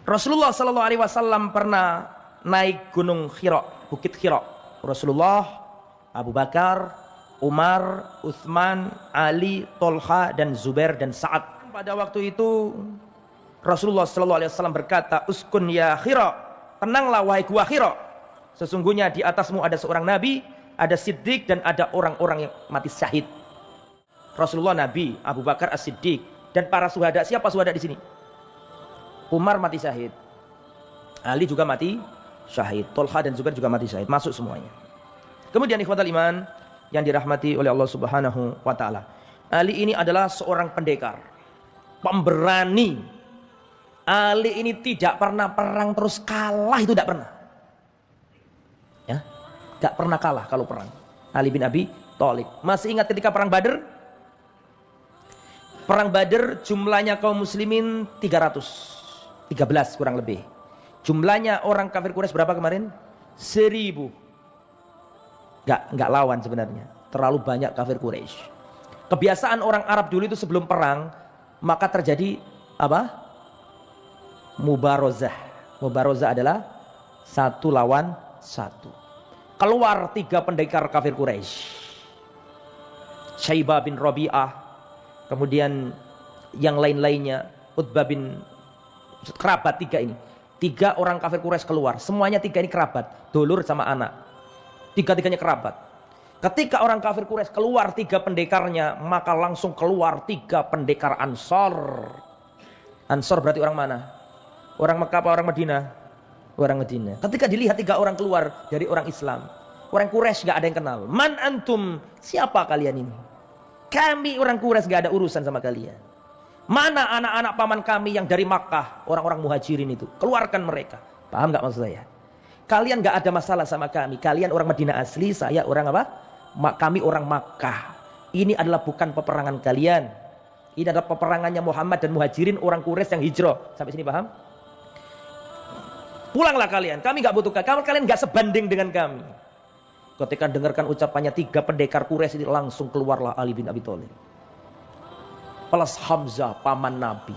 Rasulullah Shallallahu Alaihi Wasallam pernah naik gunung Hira, bukit Hira. Rasulullah, Abu Bakar, Umar, Utsman, Ali, Tolha, dan Zubair dan Sa'ad. Pada waktu itu Rasulullah Shallallahu Alaihi Wasallam berkata, "Uskun ya Hira, tenanglah wahai gua Hira. Sesungguhnya di atasmu ada seorang nabi, ada siddiq, dan ada orang-orang yang mati syahid." Rasulullah Nabi, Abu Bakar As-Siddiq, dan para syuhada. Siapa syuhada di sini? Umar mati syahid, Ali juga mati syahid, Tolha dan Zubair juga mati syahid, masuk semuanya. Kemudian ikhwatal iman yang dirahmati oleh Allah Subhanahu wa taala, Ali ini adalah seorang pendekar, pemberani. Ali ini tidak pernah perang terus kalah, itu tidak pernah. Ya, tidak pernah kalah kalau perang. Ali bin Abi Thalib. Masih ingat ketika perang Badar? Perang Badar jumlahnya kaum muslimin 313 kurang lebih. Jumlahnya orang kafir Quraisy berapa kemarin? 1000. Enggak lawan sebenarnya. Terlalu banyak kafir Quraisy. Kebiasaan orang Arab dulu itu sebelum perang, maka terjadi apa? Mubarozah. Mubarozah adalah 1 lawan 1. Keluar 3 pendekar kafir Quraisy. Syaibah bin Rabi'ah, kemudian yang lain-lainnya, Utbah bin, kerabat 3 ini. 3 orang kafir Quraisy keluar. Semuanya 3 ini kerabat, dulur sama anak. 3-tiganya kerabat. Ketika orang kafir Quraisy keluar 3 pendekarnya, maka langsung keluar 3 pendekar Ansor. Ansor berarti orang mana? Orang Mekah apa orang Madinah? Orang Madinah. Ketika dilihat 3 orang keluar dari orang Islam, orang Quraisy gak ada yang kenal. Man antum? Siapa kalian ini? Kami orang Quraisy gak ada urusan sama kalian. Mana anak-anak paman kami yang dari Makkah, orang-orang muhajirin itu? Keluarkan mereka. Paham gak maksud saya? Kalian gak ada masalah sama kami. Kalian orang Madinah asli, saya orang apa? Kami orang Makkah. Ini adalah bukan peperangan kalian. Ini adalah peperangannya Muhammad dan muhajirin, orang Quraisy yang hijrah. Sampai sini paham? Pulanglah kalian. Kami gak butuh kalian gak sebanding dengan kami. Ketika dengarkan ucapannya 3 pendekar Quraisy ini, langsung keluarlah Ali bin Abi Thalib. Plus Hamzah, paman Nabi.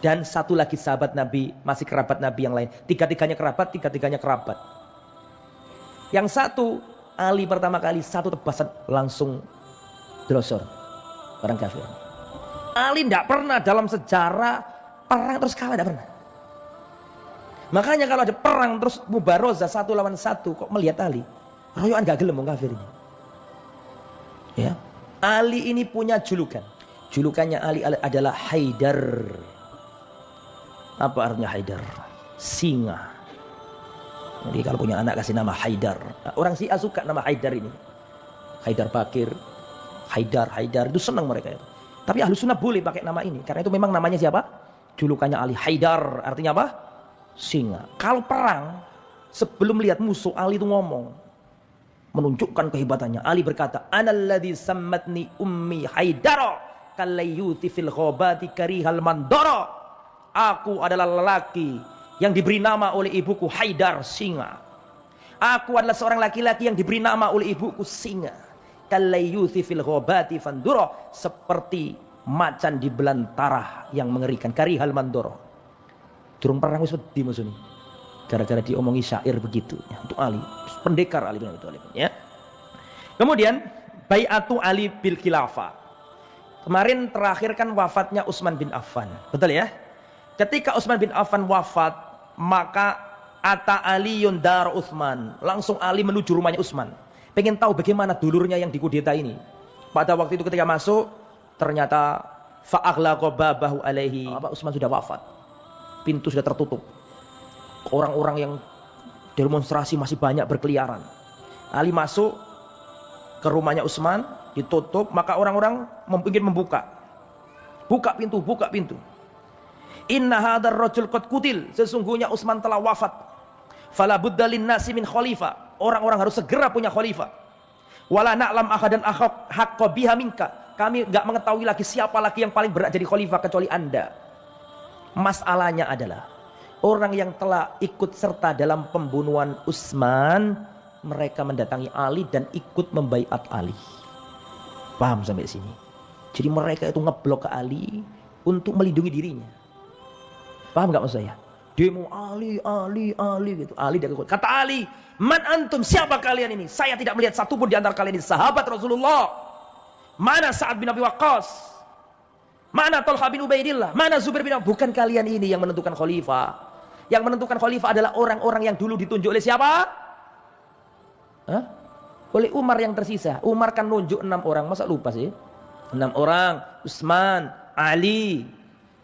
Dan 1 lagi sahabat Nabi, masih kerabat Nabi yang lain. 3-tiganya kerabat. Yang 1, Ali pertama kali 1 tebasan langsung drosor orang kafir. Ali tidak pernah dalam sejarah perang terus kalah, tidak pernah. Makanya kalau ada perang terus mubarozah 1 lawan 1, kok melihat Ali royokan gak gelem wong kafir ini. Ya, Ali ini punya julukan. Julukannya Ali adalah Haidar. Apa artinya Haidar? Singa. Jadi kalau punya anak kasih nama Haidar. Nah, orang Syiah suka nama Haidar ini. Haidar Bakir, Haidar itu senang mereka itu. Tapi ahlu sunnah boleh pakai nama ini karena itu memang namanya siapa? Julukannya Ali. Haidar artinya apa? Singa. Kalau perang, sebelum lihat musuh, Ali itu ngomong, menunjukkan kehebatannya. Ali berkata, "Analladzi sammatni ummi Haidara kallayyuti fil ghabati karihal mandara." Aku adalah lelaki yang diberi nama oleh ibuku Haidar, singa. Aku adalah seorang laki-laki yang diberi nama oleh ibuku singa. Kallayyuti fil ghabati fandura, seperti macan di belantara yang mengerikan. Karihal mandara. Durung perang wis wedi musuh ini. Gara-gara diomongi syair begitu ya, untuk Ali, pendekar Ali bin Abi Thalib ya. Kemudian bai'atu Ali bil khilafah. Kemarin terakhir kan wafatnya Utsman bin Affan. Betul ya? Ketika Utsman bin Affan wafat, maka ata Aliyun dar Utsman. Langsung Ali menuju rumahnya Utsman. Pengen tahu bagaimana dulurnya yang dikudeta ini. Pada waktu itu ketika masuk, ternyata fa'aghlaqa babahu alaihi. Utsman sudah wafat. Pintu sudah tertutup. Orang-orang yang demonstrasi masih banyak berkeliaran. Ali masuk ke rumahnya Utsman, ditutup, maka orang-orang ingin membuka. Buka pintu. Inna hadzal rajul qad qutil, sesungguhnya Utsman telah wafat. Fala budda lin nasi min khalifah, orang-orang harus segera punya khalifah. Wala na'lam ahadan haqqa biha minka, kami enggak mengetahui lagi siapa lagi yang paling berhak jadi khalifah kecuali Anda. Masalahnya adalah orang yang telah ikut serta dalam pembunuhan Utsman, mereka mendatangi Ali dan ikut membaiat Ali. Paham sampai sini? Jadi mereka itu ngeblok ke Ali untuk melindungi dirinya. Paham nggak maksud saya? Demo Ali gitu. Ali dia kata Ali, man antum, siapa kalian ini? Saya tidak melihat satupun di antara kalian ini sahabat Rasulullah. Mana Sa'ad bin Abi Waqqas? Mana Talha bin Ubaidillah? Mana Zubair bin Awam? Bukan kalian ini yang menentukan khalifah. Yang menentukan khalifah adalah orang-orang yang dulu ditunjuk oleh siapa? Hah? Oleh Umar yang tersisa. Umar kan nunjuk 6 orang, masa lupa sih? 6 orang, Utsman, Ali,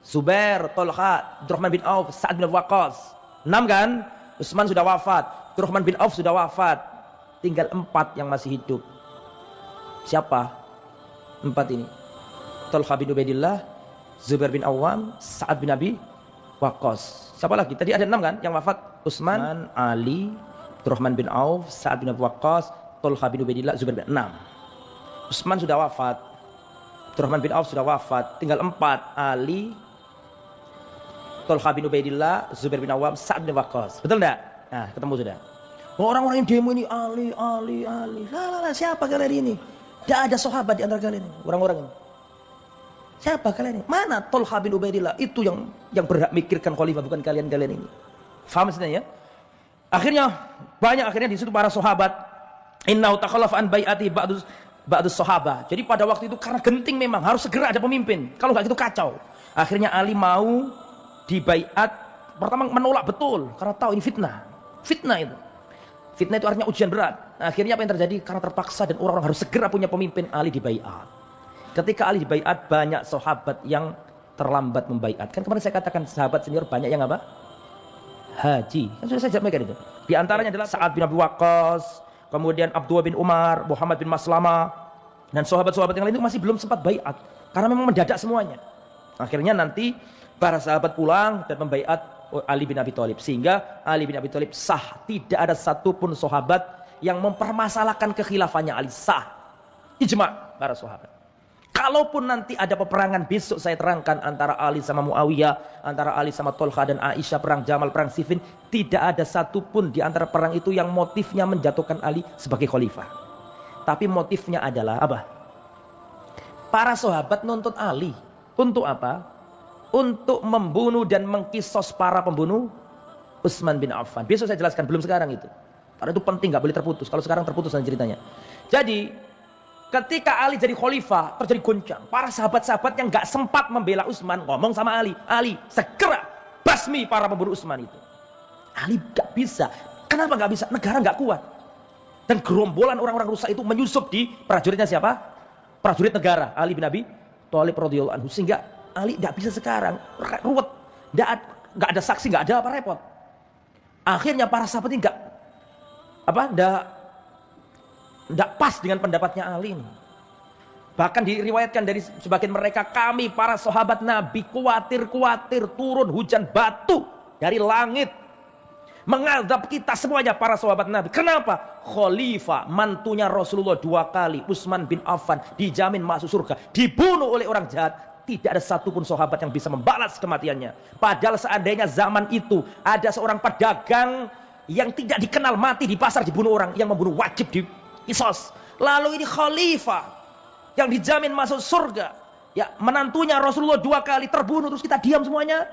Zubair, Talha, Abdurrahman bin Auf, Sa'ad bin Abi Waqqas. 6 kan? Utsman sudah wafat, Abdurrahman bin Auf sudah wafat. Tinggal 4 yang masih hidup. Siapa? 4 ini. Talha bin Ubaidillah, Zubair bin Awam, Sa'ad bin Abi Waqqas. Siapa lagi? Tadi ada 6 kan yang wafat? Utsman, Ali, Abdurrahman bin Auf, Sa'ad bin Abi Waqqas, Talha bin Ubaidillah, Zubair bin 6. Utsman sudah wafat, Abdurrahman bin Auf sudah wafat, tinggal 4, Ali, Talha bin Ubaidillah, Zubair bin Awam, Sa'ad bin Waqqas. Betul enggak? Nah, ketemu sudah. Orang-orang yang demo ini Ali. Lah, siapa kalian ini? Tidak ada sahabat di antara kalian ini, orang-orang ini. Siapa kalian ini? Mana Talha bin Ubaidillah? Itu yang berhak mikirkan khalifah, bukan kalian-kalian ini. Faham sebenarnya ya? Akhirnya banyak di situ para sahabat, innahu takhallafa an bai'ati ba'dus sahabah. Jadi pada waktu itu karena genting memang harus segera ada pemimpin. Kalau enggak gitu kacau. Akhirnya Ali mau dibaiat, pertama menolak betul karena tahu ini fitnah. Fitnah itu. Fitnah itu artinya ujian berat. Nah, akhirnya apa yang terjadi? Karena terpaksa dan orang-orang harus segera punya pemimpin, Ali dibaiat. Ketika Ali dibaiat, banyak sahabat yang terlambat membaiat. Kan kemarin saya katakan sahabat senior banyak yang apa? Haji. Kan sudah saya sampaikan itu. Di antaranya adalah Sa'ad bin Abi Waqqas, kemudian Abdullah bin Umar, Muhammad bin Maslamah, dan sahabat-sahabat yang lain itu masih belum sempat baiat karena memang mendadak semuanya. Akhirnya nanti para sahabat pulang dan membaiat Ali bin Abi Thalib, sehingga Ali bin Abi Thalib sah. Tidak ada satupun sahabat yang mempermasalahkan kekhilafannya Ali, sah. Ijma para sahabat. Kalaupun nanti ada peperangan besok saya terangkan antara Ali sama Muawiyah, antara Ali sama Talha dan Aisyah, perang Jamal, perang Siffin, tidak ada satupun di antara perang itu yang motifnya menjatuhkan Ali sebagai khalifah. Tapi motifnya adalah apa? Para sahabat nuntut Ali untuk apa? Untuk membunuh dan mengkisos para pembunuh Utsman bin Affan. Besok saya jelaskan, belum sekarang itu. Karena itu penting, nggak boleh terputus. Kalau sekarang terputus nanti ceritanya. Jadi ketika Ali jadi khalifah, terjadi goncang. Para sahabat-sahabat yang gak sempat membela Utsman ngomong sama Ali, Ali segera basmi para pembunuh Utsman itu. Ali gak bisa. Kenapa gak bisa? Negara gak kuat. Dan gerombolan orang-orang rusak itu menyusup di prajuritnya siapa? Prajurit negara, Ali bin Abi Thalib radhiyallahu anhu. Sehingga Ali gak bisa sekarang, ruwet. Gak ada saksi, gak ada apa, repot. Akhirnya para sahabat ini tidak pas dengan pendapatnya Ali ini. Bahkan diriwayatkan dari sebagian mereka, kami para sahabat Nabi khawatir turun hujan batu dari langit mengadab kita semuanya para sahabat Nabi. Kenapa? Khalifah mantunya Rasulullah 2 kali, Utsman bin Affan, dijamin masuk surga, dibunuh oleh orang jahat. Tidak ada satupun sahabat yang bisa membalas kematiannya. Padahal seandainya zaman itu ada seorang pedagang yang tidak dikenal mati di pasar dibunuh orang, yang membunuh wajib di kisos. Lalu ini khalifah yang dijamin masuk surga, ya menantunya Rasulullah 2 kali terbunuh, terus kita diam semuanya.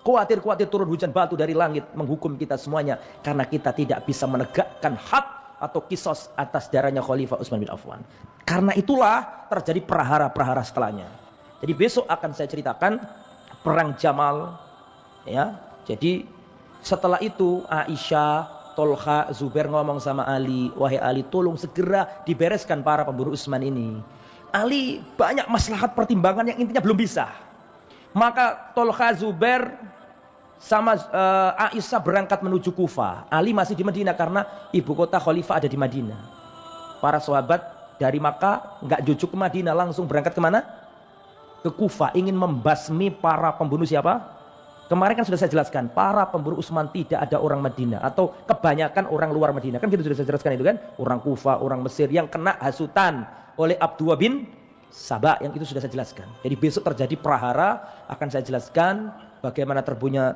Khawatir turun hujan batu dari langit menghukum kita semuanya karena kita tidak bisa menegakkan hak atau kisos atas darahnya Khalifah Utsman bin Affan. Karena itulah terjadi prahara-prahara setelahnya. Jadi besok akan saya ceritakan perang Jamal, ya. Jadi setelah itu Aisyah, Talha, Zubair ngomong sama Ali, wahai Ali, tolong segera dibereskan para pembunuh Utsman ini. Ali banyak maslahat pertimbangan yang intinya belum bisa. Maka Talha, Zubair sama Aisyah berangkat menuju Kufah. Ali masih di Madinah karena ibu kota khalifah ada di Madinah. Para sahabat dari Makkah nggak jujuk ke Madinah, langsung berangkat kemana? Ke Kufah, ingin membasmi para pembunuh siapa? Kemarin kan sudah saya jelaskan, para pemburu Utsman tidak ada orang Madinah atau kebanyakan orang luar Madinah. Kan gitu sudah saya jelaskan itu kan, orang Kufah, orang Mesir yang kena hasutan oleh Abdullah bin Sabah, yang itu sudah saya jelaskan. Jadi besok terjadi prahara, akan saya jelaskan bagaimana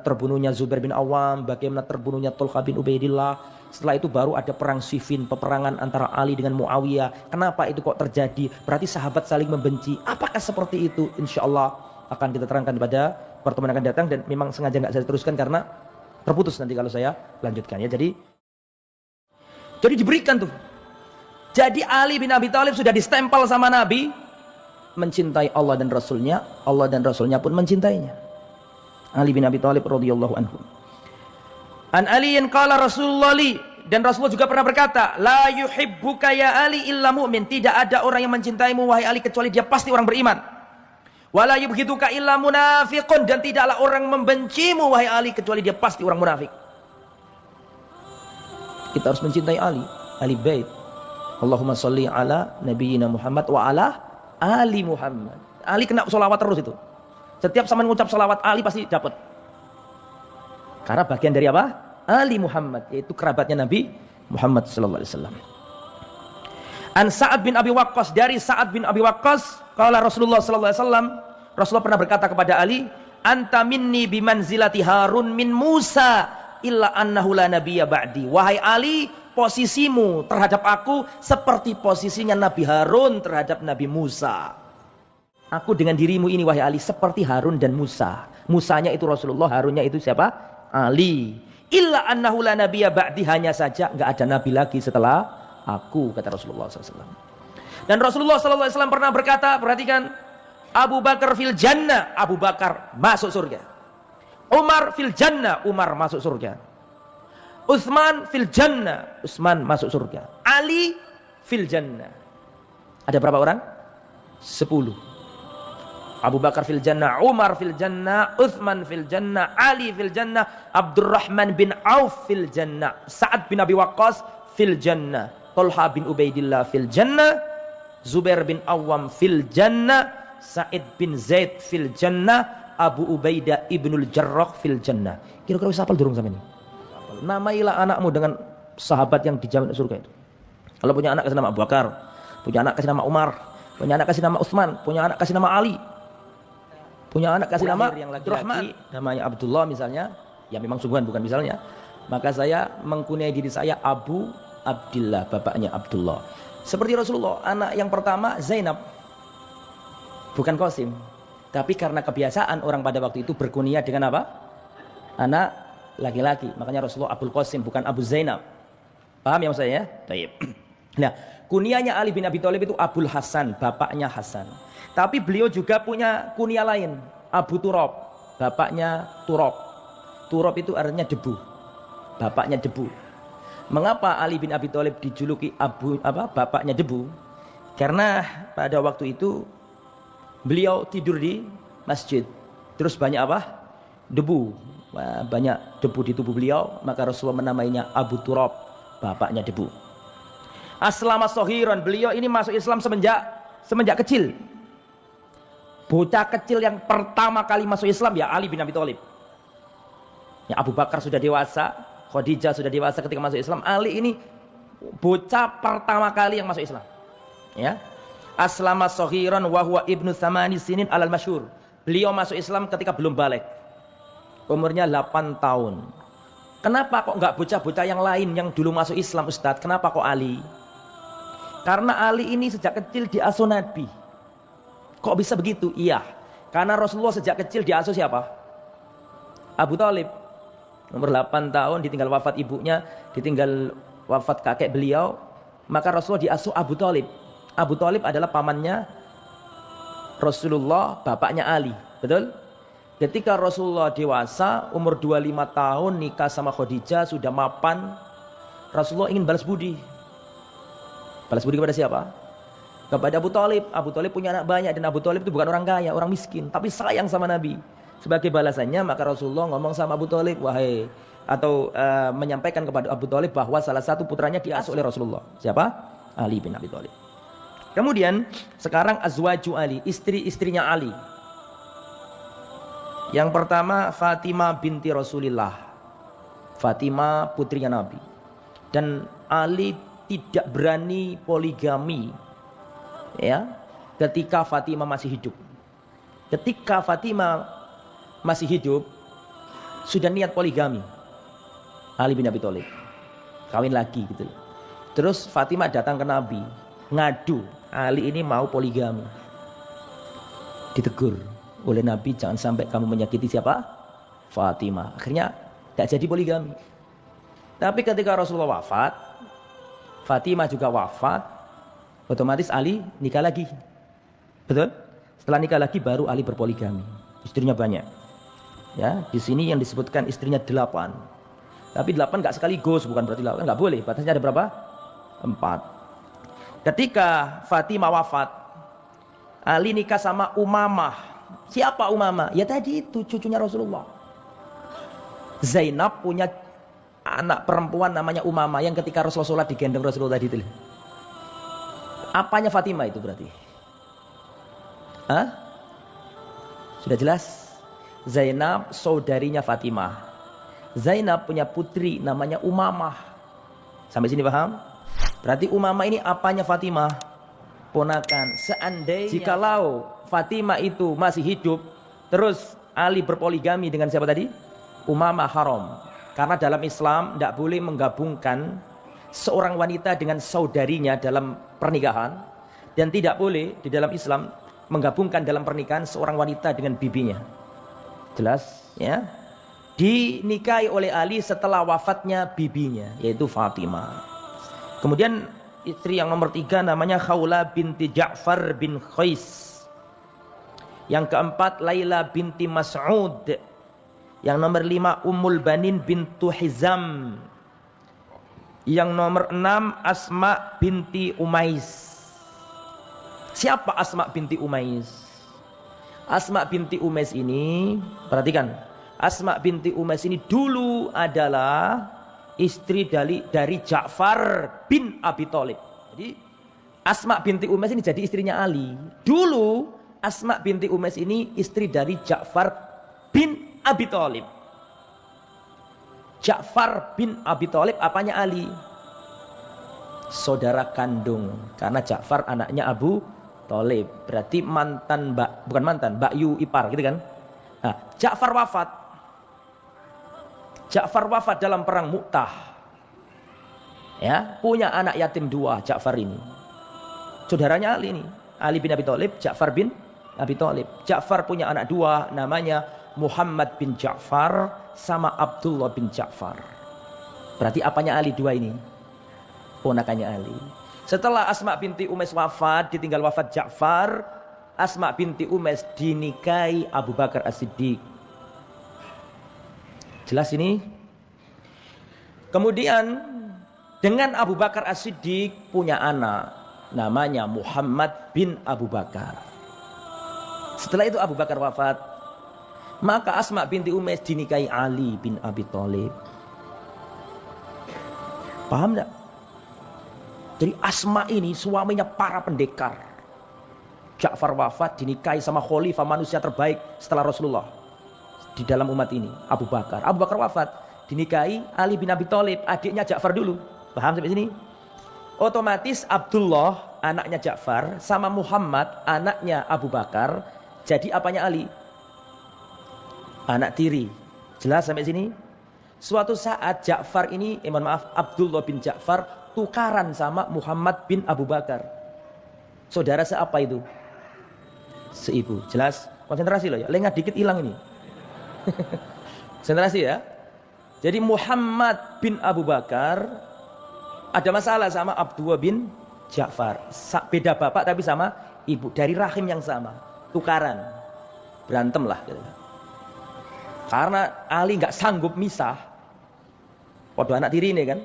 terbunuhnya Zubair bin Awam, bagaimana terbunuhnya Talha bin Ubaidillah. Setelah itu baru ada perang Siffin, peperangan antara Ali dengan Muawiyah. Kenapa itu kok terjadi? Berarti sahabat saling membenci. Apakah seperti itu? Insya Allah akan kita terangkan pada pertemuan akan datang, dan memang sengaja nggak saya teruskan karena terputus nanti kalau saya lanjutkan ya. Jadi diberikan tuh. Jadi Ali bin Abi Thalib sudah distempel sama Nabi mencintai Allah dan Rasulnya, Allah dan Rasulnya pun mencintainya. Ali bin Abi Thalib radhiyallahu anhu. An Aliin qala Rasulullah li, dan Rasulullah juga pernah berkata, la yuhibbuka ya Ali illa mu'min, tidak ada orang yang mencintaimu wahai Ali kecuali dia pasti orang beriman. Wala yubghiduka illa munafiqun, dan tidaklah orang membencimu wahai Ali kecuali dia pasti orang munafik. Kita harus mencintai Ali, Ali bait. Allahumma sholli ala nabiyyina Muhammad wa ala ali Muhammad. Ali kena sholawat terus itu. Setiap sama mengucap sholawat Ali pasti dapat. Karena bagian dari apa? Ali Muhammad, yaitu kerabatnya Nabi Muhammad sallallahu alaihi wasallam. An Sa'ad bin Abi Waqqas, dari Sa'ad bin Abi Waqqas, qala Rasulullah sallallahu alaihi wasallam, Rasulullah pernah berkata kepada Ali, anta minni bimanzilati Harun min Musa illa annahu la nabiyya ba'di. Wahai Ali, posisimu terhadap aku seperti posisinya Nabi Harun terhadap Nabi Musa. Aku dengan dirimu ini wahai Ali seperti Harun dan Musa. Musanya itu Rasulullah, Harunnya itu siapa? Ali. Illa annahu la nabiyya ba'di, hanya saja enggak ada nabi lagi setelah aku, kata Rasulullah SAW. Dan Rasulullah SAW pernah berkata, perhatikan, Abu Bakar fil jannah, Abu Bakar masuk surga. Umar fil jannah, Umar masuk surga. Utsman fil jannah, Utsman masuk surga. Ali fil jannah. Ada berapa orang? 10. Abu Bakar fil jannah, Umar fil jannah, Utsman fil jannah, Ali fil jannah, Abdurrahman bin Auf fil jannah, Sa'ad bin Abi Waqqas fil jannah, Talha bin Ubaidillah fil jannah, Zubair bin Awam fil jannah, Sa'id bin Zaid fil jannah, Abu Ubaidah ibnul Jarrah fil jannah. Kira-kira bisa hafal durung sama ini? Namailah anakmu dengan sahabat yang dijamin surga itu. Kalau punya anak kasih nama Abu Bakar, punya anak kasih nama Umar, punya anak kasih nama Utsman, punya anak kasih nama Ali, punya anak kasih nama yang laki-laki namanya Abdullah misalnya, ya memang sungguhan bukan misalnya, maka saya mengkunyai diri saya Abu Abdillah, bapaknya Abdullah. Seperti Rasulullah, anak yang pertama Zainab, bukan Qasim, tapi karena kebiasaan orang pada waktu itu berkunyah dengan apa? Anak laki-laki, makanya Rasulullah Abul Qasim bukan Abu Zainab. Paham ya maksud saya? Baik. Nah, kunyahnya Ali bin Abi Thalib itu Abul Hasan, bapaknya Hasan. Tapi beliau juga punya kunyah lain, Abu Turab, bapaknya Turab. Turab itu artinya debu, bapaknya debu. Mengapa Ali bin Abi Thalib dijuluki bapaknya debu? Karena pada waktu itu beliau tidur di masjid, terus banyak apa? Debu, banyak debu di tubuh beliau, maka Rasulullah menamainya Abu Turab, bapaknya debu. Aslama sohiron, beliau ini masuk Islam semenjak kecil. Bocah kecil yang pertama kali masuk Islam ya Ali bin Abi Thalib. Ya, Abu Bakar sudah dewasa, Khadijah sudah dewasa ketika masuk Islam. Ali ini bocah pertama kali yang masuk Islam. Ya. Aslama sohiron wa huwa ibnu thamani sinin alal masyhur. Beliau masuk Islam ketika belum balik. Umurnya 8 tahun. Kenapa kok enggak bocah-bocah yang lain yang dulu masuk Islam, Ustadz? Kenapa kok Ali? Karena Ali ini sejak kecil diasuh Nabi. Kok bisa begitu? Iya, karena Rasulullah sejak kecil diasuh siapa? Abu Thalib. Umur 8 tahun ditinggal wafat ibunya, ditinggal wafat kakek beliau, maka Rasulullah diasuh Abu Thalib. Abu Thalib adalah pamannya Rasulullah, bapaknya Ali. Betul? Ketika Rasulullah dewasa, umur 25 tahun, nikah sama Khadijah, sudah mapan, Rasulullah ingin balas budi. Balas budi kepada siapa? Kepada Abu Thalib. Abu Thalib punya anak banyak, dan Abu Thalib itu bukan orang kaya, orang miskin, tapi sayang sama Nabi. Sebagai balasannya, maka Rasulullah ngomong sama Abu Thalib, menyampaikan kepada Abu Thalib bahwa salah satu putranya diasuh oleh Rasulullah. Siapa? Ali bin Abi Thalib. Kemudian sekarang azwaju Ali, istri-istrinya Ali. Yang pertama Fatimah binti Rasulillah, Fatimah putrinya Nabi. Dan Ali tidak berani poligami, ya, ketika Fatimah masih hidup. Ketika Fatimah masih hidup, sudah niat poligami Ali bin Abi Thalib, kawin lagi gitu. Terus Fatimah datang ke Nabi, ngadu, Ali ini mau poligami. Ditegur, oleh Nabi, jangan sampai kamu menyakiti siapa? Fatimah. Akhirnya tidak jadi poligami. Tapi ketika Rasulullah wafat, Fatimah juga wafat, otomatis Ali nikah lagi. Betul? Setelah nikah lagi baru Ali berpoligami. Istrinya banyak. Ya, di sini yang disebutkan istrinya 8. Tapi 8 nggak sekaligus, bukan berarti 8, nggak boleh. Batasnya ada berapa? 4. Ketika Fatimah wafat, Ali nikah sama Umamah. Siapa Umamah? Ya tadi itu cucunya Rasulullah. Zainab punya anak perempuan namanya Umamah yang ketika Rasulullah digendong Rasulullah tadi itu. Apanya Fatimah itu berarti? Hah? Sudah jelas? Zainab saudarinya Fatimah. Zainab punya putri namanya Umamah. Sampai sini paham? Berarti Umamah ini apanya Fatimah? Ponakan. Seandainya jikalau Fatimah itu masih hidup, terus Ali berpoligami dengan siapa tadi? Umamah, haram. Karena dalam Islam tidak boleh menggabungkan seorang wanita dengan saudarinya dalam pernikahan, dan tidak boleh di dalam Islam menggabungkan dalam pernikahan seorang wanita dengan bibinya. Jelas ya? Dinikahi oleh Ali setelah wafatnya bibinya, yaitu Fatimah. Kemudian istri yang nomor 3 namanya Khawla binti Ja'far bin Khais. Yang keempat Laila binti Mas'ud. Yang nomor 5 Ummul Banin bintu Hizam. Yang nomor 6 Asma binti Umais. Siapa Asma binti Umais? Asma binti Umais ini, perhatikan, Asma binti Umais ini dulu adalah istri dari Ja'far bin Abi Thalib. Jadi Asma binti Umais ini jadi istrinya Ali. Dulu Asma binti Umais ini istri dari Ja'far bin Abi Thalib. Ja'far bin Abi Thalib apanya Ali? Saudara kandung, karena Ja'far anaknya Abu Thalib. Berarti mantan bukan mantan, Mbakyu ipar gitu kan. Nah, Ja'far wafat dalam perang Mu'tah. Ya, punya anak yatim 2 Ja'far ini. Saudaranya Ali ini, Ali bin Abi Thalib, Ja'far bin Abi Thalib. Ja'far punya anak 2 namanya Muhammad bin Ja'far sama Abdullah bin Ja'far. Berarti apanya Ali 2 ini? Ponakannya Ali. Setelah Asma binti Umais wafat, ditinggal wafat Ja'far, Asma binti Umais dinikahi Abu Bakar As-Siddiq. Jelas ini? Kemudian dengan Abu Bakar As-Siddiq punya anak namanya Muhammad bin Abu Bakar. Setelah itu Abu Bakar wafat, maka Asma binti Umais dinikahi Ali bin Abi Thalib. Paham enggak? Jadi Asma ini suaminya para pendekar. Ja'far wafat dinikahi sama khalifah manusia terbaik setelah Rasulullah di dalam umat ini, Abu Bakar. Abu Bakar wafat dinikahi Ali bin Abi Thalib, adiknya Ja'far dulu. Paham sampai sini? Otomatis Abdullah anaknya Ja'far sama Muhammad anaknya Abu Bakar jadi apanya Ali? Anak tiri. Jelas sampai sini? Suatu saat Ja'far ini, Abdullah bin Ja'far tukaran sama Muhammad bin Abu Bakar. Saudara siapa itu? Seibu. Jelas? Konsentrasi loh ya. Lengah dikit hilang ini. Konsentrasi ya. Jadi Muhammad bin Abu Bakar ada masalah sama Abdullah bin Ja'far. Beda bapak tapi sama ibu. Dari rahim yang sama. Tukaran. Berantem lah. Karena Ali nggak sanggup misah. Waduh anak tiri ini kan.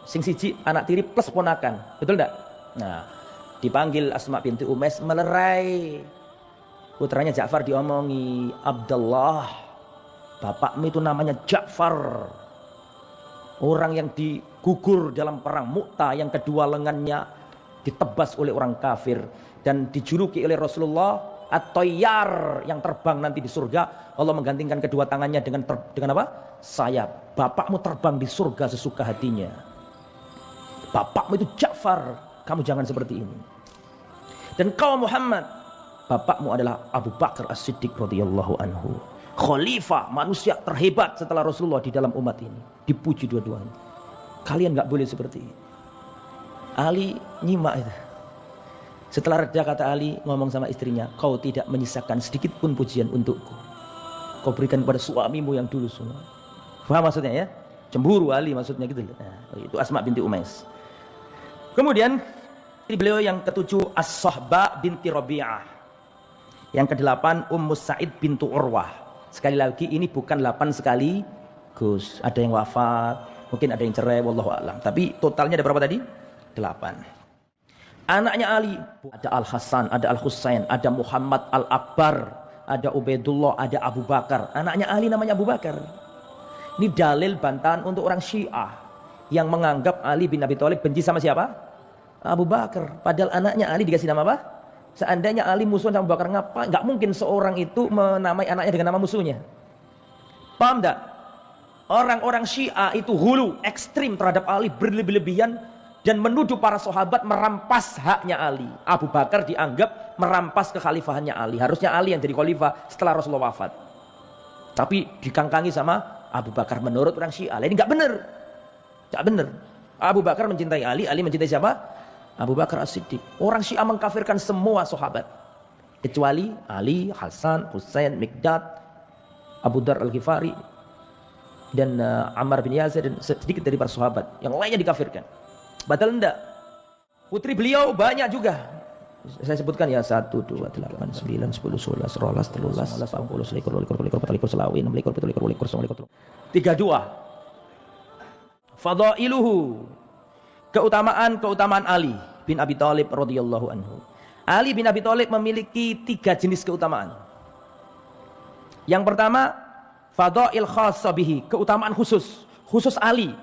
Sing siji anak tiri plus ponakan. Betul enggak? Nah, dipanggil Asma binti Umais melerai. Putranya Ja'far diomongi, Abdullah, bapakmu itu namanya Ja'far. Orang yang digugur dalam perang Mu'tah, yang kedua lengannya ditebas oleh orang kafir dan dijuluki oleh Rasulullah At-Tayyar, yang terbang nanti di surga. Allah menggantikan kedua tangannya dengan apa? Sayap. Bapakmu terbang di surga sesuka hatinya. Bapakmu itu Ja'far, kamu jangan seperti ini. Dan kau Muhammad, bapakmu adalah Abu Bakar As-Siddiq radhiyallahu anhu. Khalifah, manusia terhebat setelah Rasulullah di dalam umat ini. Dipuji Setelah reda kata Ali ngomong sama istrinya, kau tidak menyisakan sedikit pun pujian untukku. Kau berikan kepada suamimu yang dulu semua. Paham maksudnya ya? Cemburu Ali maksudnya gitu. Nah, itu Asma binti Umais. Kemudian beliau yang ketujuh As-Sahba binti Rabi'ah. Yang kedelapan Ummu Sa'id bintu Urwah. Sekali lagi ini bukan 8 sekaligus. Ada yang wafat, mungkin ada yang cerai, wallahu a'lam. Tapi totalnya ada berapa tadi? 8. Anaknya Ali ada Al-Hasan, ada Al-Husain, ada Muhammad Al-Akbar, ada Ubaidullah, ada Abu Bakar. Anaknya Ali namanya Abu Bakar. Ini dalil bantahan untuk orang Syiah yang menganggap Ali bin Abi Thalib benci sama siapa? Abu Bakar. Padahal anaknya Ali dikasih nama apa? Seandainya Ali musuh sama Abu Bakar, ngapa? Nggak mungkin seorang itu menamai anaknya dengan nama musuhnya. Paham enggak? Orang-orang Syiah itu hulu, ekstrim terhadap Ali, berlebih-lebihan dan menuduh para sahabat merampas haknya Ali. Abu Bakar dianggap merampas kekhalifahannya Ali. Harusnya Ali yang jadi khalifah setelah Rasulullah wafat. Tapi dikangkangi sama Abu Bakar menurut orang Syiah. Ini nggak benar. Nggak benar. Abu Bakar mencintai Ali, Ali mencintai siapa? Abu Bakar As-Siddiq. Orang Syiah mengkafirkan semua sahabat. Kecuali Ali, Hasan, Husain, Mikdad, Abu Dar Al-Ghifari, dan Ammar bin Yasir, dan sedikit dari para sahabat. Yang lainnya dikafirkan. Padahal enggak. Putri beliau banyak juga. Saya sebutkan ya 1, 2, 8, 9, 10, 11, 12, 13, 14, 16, 32. Fadailuhu. Keutamaan Ali bin Abi Thalib radhiyallahu anhu. Ali bin Abi Thalib memiliki 3 jenis keutamaan. Yang pertama, fadail khassah bihi, keutamaan khusus Ali.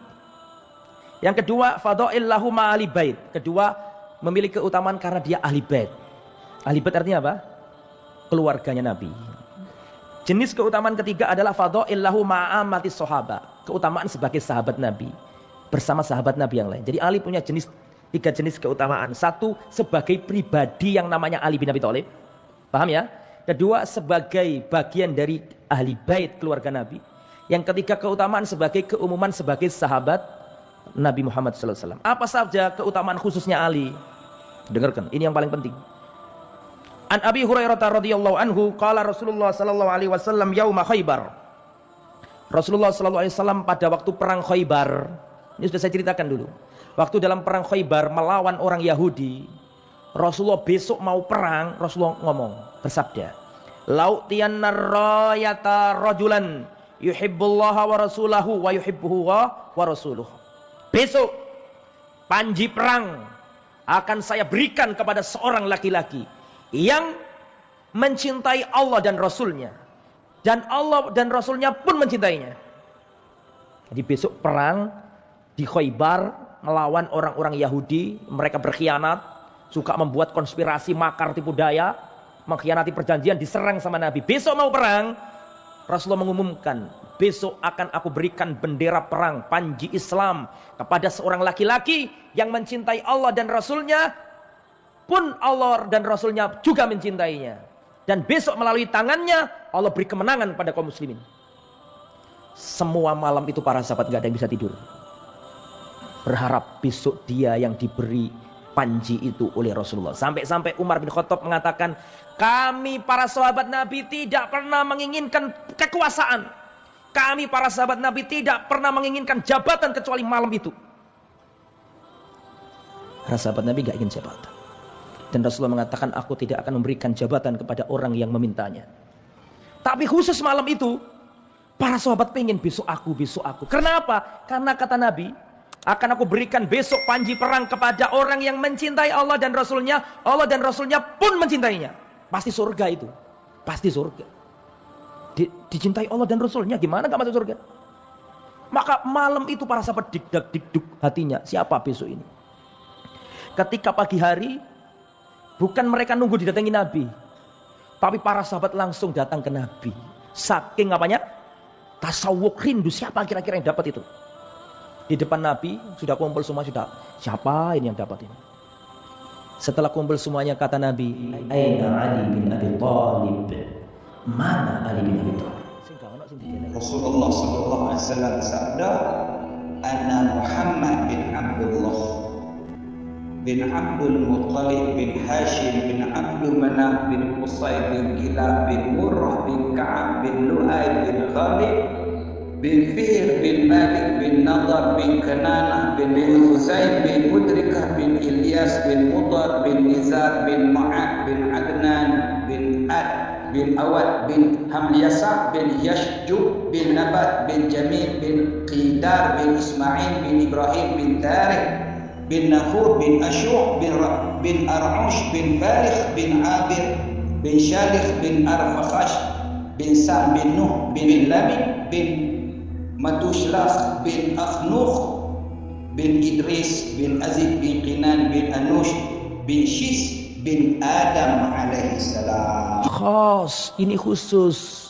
Yang kedua, fadail lahu ma'ali bait. Kedua, memiliki keutamaan karena dia ahli bait. Ahli bait artinya apa? Keluarganya Nabi. Jenis keutamaan ketiga adalah fadail lahu ma'amati sahabat. Keutamaan sebagai sahabat Nabi bersama sahabat Nabi yang lain. Jadi Ali punya 3 jenis keutamaan. 1, sebagai pribadi yang namanya Ali bin Abi Thalib. Paham ya? Kedua, sebagai bagian dari ahli bait keluarga Nabi. Yang ketiga, keutamaan sebagai keumuman sebagai sahabat Nabi Muhammad SAW. Apa saja keutamaan khususnya Ali? Dengarkan, ini yang paling penting. An Abi Hurairah radhiyallahu anhu qala Rasulullah sallallahu alaihi wasallam yauma Khaibar. Rasulullah sallallahu alaihi wasallam pada waktu perang Khaibar. Ini sudah saya ceritakan dulu. Waktu dalam perang Khaibar melawan orang Yahudi, Rasulullah besok mau perang, Rasulullah ngomong, bersabda, "Lautiyanna rayata rajulan yuhibbullaha wa rasulahu wa yuhibbuhu wa rasuluhu." Besok panji perang akan saya berikan kepada seorang laki-laki yang mencintai Allah dan Rasulnya, dan Allah dan Rasulnya pun mencintainya. Jadi besok perang di Khaibar melawan orang-orang Yahudi. Mereka berkhianat, suka membuat konspirasi, makar, tipu daya, mengkhianati perjanjian, diserang sama Nabi. Besok mau perang, Rasulullah mengumumkan, besok akan aku berikan bendera perang, panji Islam kepada seorang laki-laki yang mencintai Allah dan Rasulnya, pun Allah dan Rasulnya juga mencintainya. Dan besok melalui tangannya Allah beri kemenangan pada kaum muslimin. Semua malam itu para sahabat gak ada yang bisa tidur, berharap besok dia yang diberi panji itu oleh Rasulullah. Sampai-sampai Umar bin Khattab mengatakan, kami para sahabat Nabi tidak pernah menginginkan kekuasaan. Kami para sahabat Nabi tidak pernah menginginkan jabatan kecuali malam itu. Para sahabat Nabi gak ingin jabatan. Dan Rasulullah mengatakan, aku tidak akan memberikan jabatan kepada orang yang memintanya. Tapi khusus malam itu, para sahabat pengen besok aku. Kenapa? Karena kata Nabi, akan aku berikan besok panji perang kepada orang yang mencintai Allah dan Rasulnya. Allah dan Rasulnya pun mencintainya. Pasti surga itu. Pasti surga. Dicintai Allah dan Rasulnya, gimana gak masuk surga? Maka malam itu para sahabat dikduk hatinya. Siapa besok ini? Ketika pagi hari, bukan mereka nunggu didatangi Nabi, tapi para sahabat langsung datang ke Nabi. Saking apanya? Tasawwuk, rindu. Siapa kira-kira yang dapat itu? Di depan Nabi sudah kumpul semua, sudah siapa ini yang dapat ini? Setelah kumpul semuanya, kata Nabi, aina Ali bin Abi Thalib? Mana Ali bin Abi Thalib? Rasulullah sallallahu alaihi wasallam sabda, "Ana Muhammad bin Abdullah." bin Abdul Muttalib bin Hashim bin Abdul Manaf bin Qusay bin Kilab bin Murrah bin Ka'ab bin Lu'ay bin Ghalib bin Fihr bin Malik bin Nadar bin Kananah bin Huzaim bin Mudrikah bin Ilyas bin Mudar bin Nizar bin Ma'ad bin Adnan bin Ad bin Awad bin Hamyasa bin Yashjub bin Nabat bin Jamil bin Qidar bin Ismail bin Ibrahim bin Tarikh bin Nahur bin Ashu' bin Ar'ush bin Farikh bin Abir bin Shalikh bin Arfakhash bin Sam bin Nuh bin Lamid bin Matushlakh bin Akhnukh bin Idris bin Azib bin Qinan bin Anush bin Shis bin Adam alaihissalam. Khas, ini khusus.